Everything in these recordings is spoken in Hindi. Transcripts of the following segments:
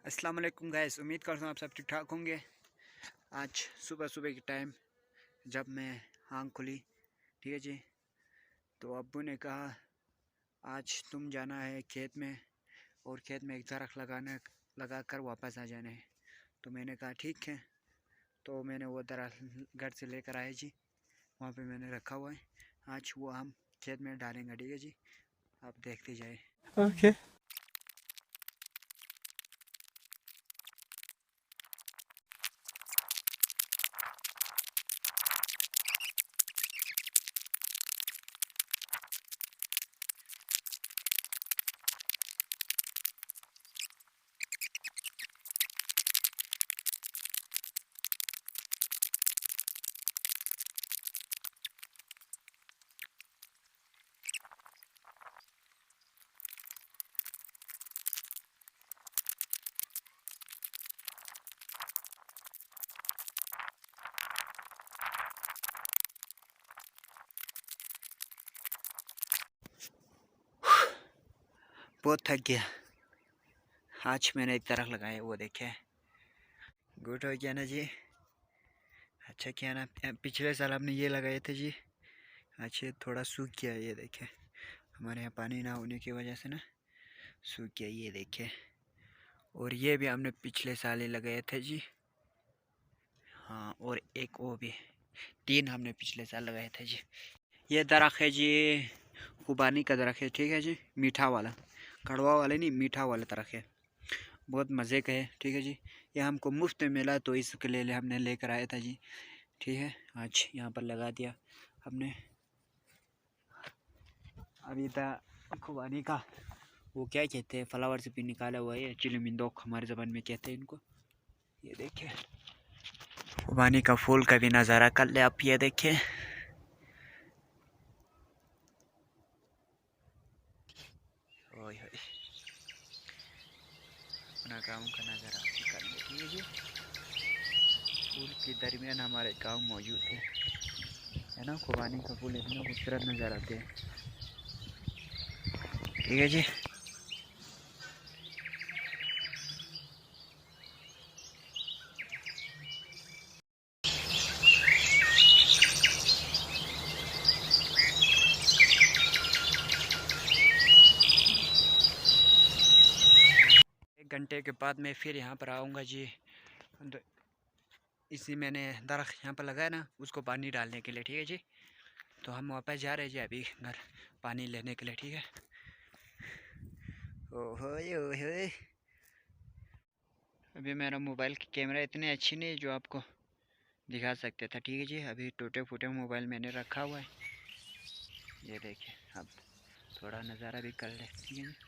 अस्सलाम वालेकुम गाइस, उम्मीद करता हूँ आप सब ठीक ठाक होंगे। आज सुबह सुबह के टाइम जब मैं आँख खुली, ठीक है जी, तो अब्बू ने कहा आज तुम जाना है खेत में और खेत में एक दरख्त लगा कर वापस आ जाना है। तो मैंने कहा ठीक है। तो मैंने वो दरख्त घर से लेकर आए जी, वहाँ पे मैंने रखा हुआ है। आज वो हम खेत में डालेंगे, ठीक है जी, आप देखते जाए। ओके। बहुत थक गया। आज मैंने एक दरख्त लगाया, वो देखे, गुड हो गया ना जी। अच्छा किया ना। पिछले साल हमने ये लगाए थे जी, अच्छे थोड़ा सूख गया। ये देखे, हमारे यहाँ पानी ना होने की वजह से ना सूख गया, ये देखे। और ये भी हमने पिछले साल ही लगाए थे जी। हाँ, और एक वो भी, 3 हमने पिछले साल लगाए थे जी। ये दरख्त है जी, खुबानी का दरख्त है, ठीक है जी, मीठा वाला, कड़वा वाला नहीं, मीठा वाला दरख्त है, बहुत मज़े का है, ठीक है जी। ये हमको मुफ्त में मिला तो इसके लिए हमने लेकर आया था जी, ठीक है। आज यहाँ पर लगा दिया हमने। अभी तक खुबानी का वो क्या कहते हैं, फ्लावर से भी निकाला हुआ है, चिली मिंदोक हमारी ज़बान में कहते हैं इनको। ये देखिए, खुबानी का फूल का भी नज़ारा कर ले आप, ये देखिए। ओए होए, अपना गाँव का नज़ारा कर ले, ठीक है जी। फूल के दरमियान हमारे गाँव मौजूद है ना। खुबानी का फूल इतना खूबसूरत नज़र आते हैं, ठीक है जी। एक घंटे के बाद मैं फिर यहाँ पर आऊँगा जी। इसी मैंने दरख्त यहाँ पर लगाया ना, उसको पानी डालने के लिए, ठीक है जी। तो हम वापस जा रहे हैं जी अभी घर पानी लेने के लिए, ठीक है। ओहो ओहो, अभी मेरा मोबाइल की कैमरा इतनी अच्छी नहीं जो आपको दिखा सकते था, ठीक है जी। अभी टूटे फूटे मोबाइल मैंने रखा हुआ है, ये देखिए। अब थोड़ा नज़ारा भी कर ले, ठीक है जी।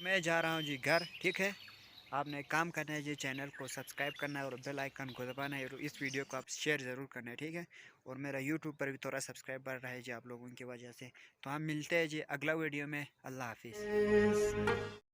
मैं जा रहा हूँ जी घर, ठीक है। आपने एक काम करना है जी, चैनल को सब्सक्राइब करना है और बेल आइकन को दबाना है, और इस वीडियो को आप शेयर ज़रूर करना है, ठीक है। और मेरा यूट्यूब पर भी थोड़ा सब्सक्राइब बढ़ रहा है जी आप लोगों की वजह से। तो हम मिलते हैं जी अगला वीडियो में। अल्लाह हाफिज़।